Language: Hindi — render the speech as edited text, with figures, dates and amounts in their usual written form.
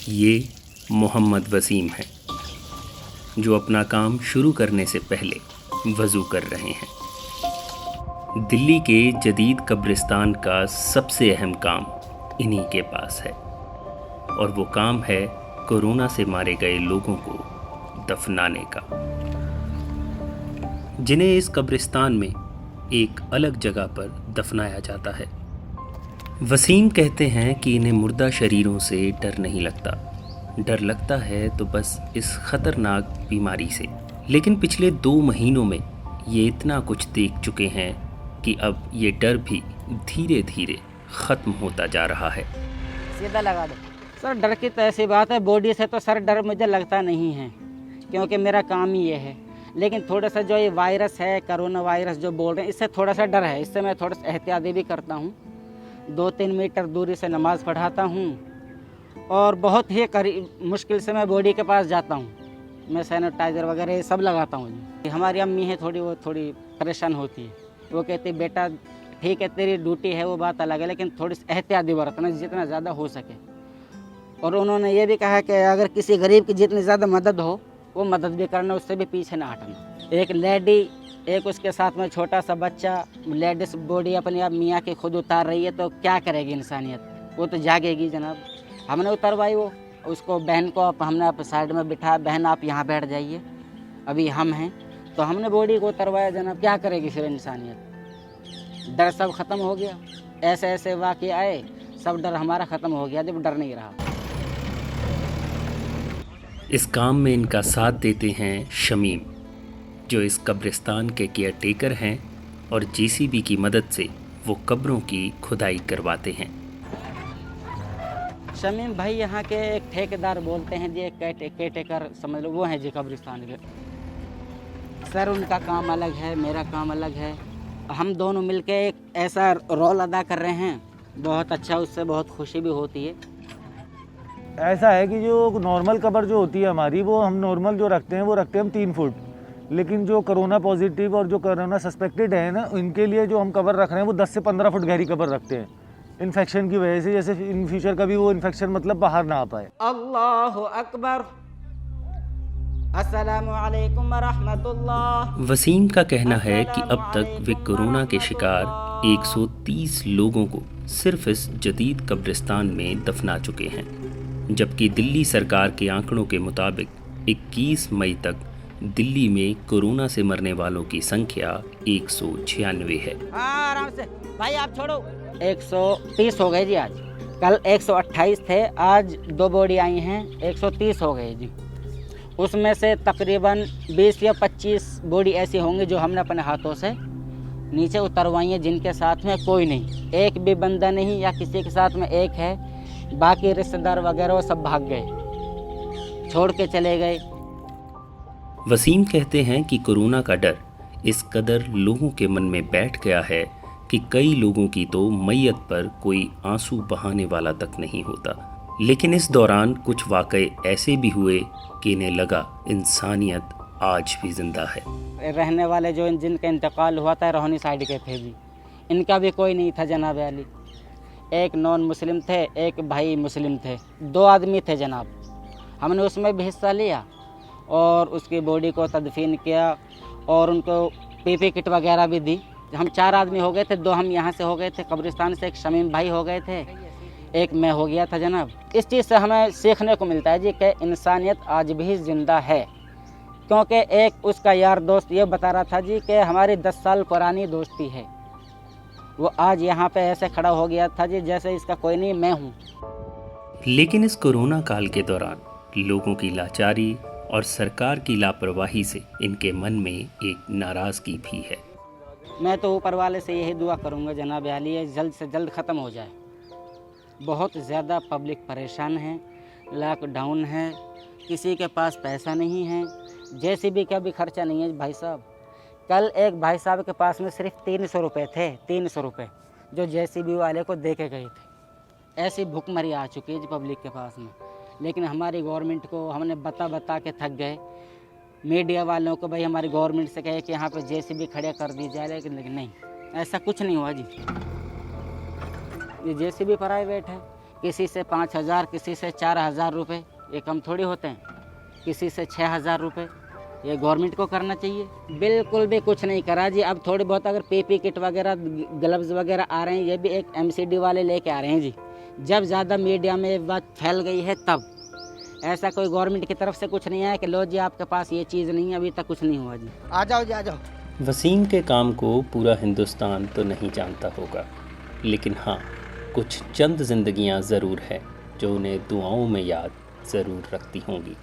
ये मोहम्मद वसीम हैं जो अपना काम शुरू करने से पहले वज़ू कर रहे हैं। दिल्ली के जदीद कब्रिस्तान का सबसे अहम काम इन्हीं के पास है और वो काम है कोरोना से मारे गए लोगों को दफनाने का, जिन्हें इस कब्रिस्तान में एक अलग जगह पर दफनाया जाता है। वसीम कहते हैं कि इन्हें मुर्दा शरीरों से डर नहीं लगता, डर लगता है तो बस इस ख़तरनाक बीमारी से। लेकिन पिछले 2 महीनों में ये इतना कुछ देख चुके हैं कि अब ये डर भी धीरे धीरे ख़त्म होता जा रहा है। सीधा लगा दो सर। डर की तो ऐसी बात है, बॉडी से तो सर डर मुझे लगता नहीं है क्योंकि मेरा काम ही ये है। लेकिन थोड़ा सा जो ये वायरस है, कोरोना वायरस जो बोल रहे हैं, इससे थोड़ा सा डर है। इससे मैं थोड़ा सा एहतियाती भी करता हूँ। 2-3 मीटर दूरी से नमाज़ पढ़ाता हूँ और बहुत ही मुश्किल से मैं बॉडी के पास जाता हूँ। मैं सैनिटाइज़र वगैरह ये सब लगाता हूँ। हमारी अम्मी है वो थोड़ी परेशान होती है। वो कहती बेटा ठीक है तेरी ड्यूटी है, वो बात अलग है, लेकिन थोड़ी सी एहतियाती बरतना जितना ज़्यादा हो सके। और उन्होंने ये भी कहा कि अगर किसी गरीब की जितनी ज़्यादा मदद हो वो मदद भी करना, उससे भी पीछे ना हटना। एक लेडी, एक उसके साथ में छोटा सा बच्चा, लेडीज़ बॉडी अपने आप मियाँ की खुद उतार रही है तो क्या करेगी इंसानियत? वो तो जागेगी जनाब। हमने उतरवाई वो उसको, बहन को हमने आप साइड में बिठाया, बहन आप यहाँ बैठ जाइए, अभी हम हैं। तो हमने बॉडी को उतरवाया जनाब। क्या करेगी फिर इंसानियत? डर सब ख़त्म हो गया। ऐसे ऐसे वाक़े आए, सब डर हमारा ख़त्म हो गया, जब डर नहीं रहा। इस काम में इनका साथ देते हैं शमीम, जो इस कब्रिस्तान के केयरटेकर हैं और जेसीबी की मदद से वो कब्रों की खुदाई करवाते हैं। शमीम भाई यहाँ के एक ठेकेदार बोलते हैं जी, एक केयरटेकर समझ लो, वो हैं जी कब्रिस्तान के। सर उनका काम अलग है, मेरा काम अलग है। हम दोनों मिलके एक ऐसा रोल अदा कर रहे हैं, बहुत अच्छा, उससे बहुत खुशी भी होती है। ऐसा है कि जो नॉर्मल कब्र जो होती है हमारी, वो हम नॉर्मल जो रखते हैं वो रखते हैं हम 3 फुट। लेकिन जो कोरोना पॉजिटिव और जो कोरोना सस्पेक्टेड है ना, इनके लिए जो हम कब्र रख रहे हैं वो 10 से 15 फुट गहरी कब्र रखते हैं, इन्फेक्शन की वजह से, जैसे इन फ्यूचर कभी वो इन्फेक्शन मतलब बाहर ना आ पाए। अल्लाहु अकबर, अस्सलामु अलैकुम व रहमतुल्लाह। वसीम का कहना है कि अब तक वे कोरोना के शिकार 130 लोगों को सिर्फ इस जदीद कब्रिस्तान में दफना चुके हैं, जबकि दिल्ली सरकार के आंकड़ों के मुताबिक 21 मई तक दिल्ली में कोरोना से मरने वालों की संख्या 196 है। आराम से भाई, आप छोड़ो। 130 हो गए जी आज। कल 128 थे, आज 2 बॉडी आई हैं, 130 हो गए जी। उसमें से तकरीबन 20 या 25 बॉडी ऐसी होंगी जो हमने अपने हाथों से नीचे उतरवाई हैं, जिनके साथ में कोई नहीं, एक भी बंदा नहीं, या किसी के साथ में एक है, बाकी रिश्तेदार वगैरह वो सब भाग गए, छोड़ के चले गए। वसीम कहते हैं कि कोरोना का डर इस कदर लोगों के मन में बैठ गया है कि कई लोगों की तो मैयत पर कोई आंसू बहाने वाला तक नहीं होता। लेकिन इस दौरान कुछ वाक़ये ऐसे भी हुए कि इन्हें लगा इंसानियत आज भी जिंदा है। रहने वाले जो जिनका इंतकाल हुआ था रोहनी साइड के थे जी, इनका भी कोई नहीं था जनाब अली। एक नॉन मुस्लिम थे, एक भाई मुस्लिम थे, 2 आदमी थे जनाब। हमने उसमें भी हिस्सा लिया और उसकी बॉडी को तदफीन किया और उनको पीपी किट वगैरह भी दी। हम 4 आदमी हो गए थे, 2 हम यहाँ से हो गए थे कब्रिस्तान से, एक शमीम भाई हो गए थे, एक मैं हो गया था जनाब। इस चीज़ से हमें सीखने को मिलता है जी कि इंसानियत आज भी ज़िंदा है। क्योंकि एक उसका यार दोस्त ये बता रहा था जी कि हमारी 10 साल पुरानी दोस्ती है, वो आज यहाँ पे ऐसे खड़ा हो गया था जी जैसे इसका कोई नहीं, मैं हूँ। लेकिन इस कोरोना काल के दौरान लोगों की लाचारी और सरकार की लापरवाही से इनके मन में एक नाराज़गी भी है। मैं तो ऊपर वाले से यही दुआ करूँगा जनाब आली, ये जल्द से जल्द ख़त्म हो जाए। बहुत ज़्यादा पब्लिक परेशान है, लॉकडाउन है, किसी के पास पैसा नहीं है, जेसीबी का भी खर्चा नहीं है भाई साहब। कल एक भाई साहब के पास में सिर्फ 300 रुपये थे, 300 रुपये जो जेसीबी वाले को दे के गए थे। ऐसी भुखमरी आ चुकी है जी पब्लिक के पास में। लेकिन हमारी गवर्नमेंट को हमने बता के थक गए, मीडिया वालों को भाई हमारी गवर्नमेंट से कहे कि यहाँ पे जेसीबी खड़े कर दी जाए, लेकिन नहीं, ऐसा कुछ नहीं हुआ जी। ये जेसीबी प्राइवेट है, किसी से 5,000, किसी से 4,000 रुपये, ये कम थोड़ी होते हैं, किसी से 6,000 रुपये। ये गवर्नमेंट को करना चाहिए। बिल्कुल भी कुछ नहीं करा जी। अब थोड़ी बहुत अगर पीपी किट वगैरह, ग्लव्स वगैरह आ रहे हैं, ये भी एक एमसीडी वाले लेके आ रहे हैं जी। जब ज़्यादा मीडिया में ये बात फैल गई है तब, ऐसा कोई गवर्नमेंट की तरफ से कुछ नहीं आया कि लो जी आपके पास ये चीज़ नहीं है, अभी तक कुछ नहीं हुआ जी। आ जाओ जी, आ जाओ। वसीम के काम को पूरा हिंदुस्तान तो नहीं जानता होगा, लेकिन हाँ, कुछ चंद जिंदगियां ज़रूर हैं जो उन्हें दुआओं में याद ज़रूर रखती होंगी।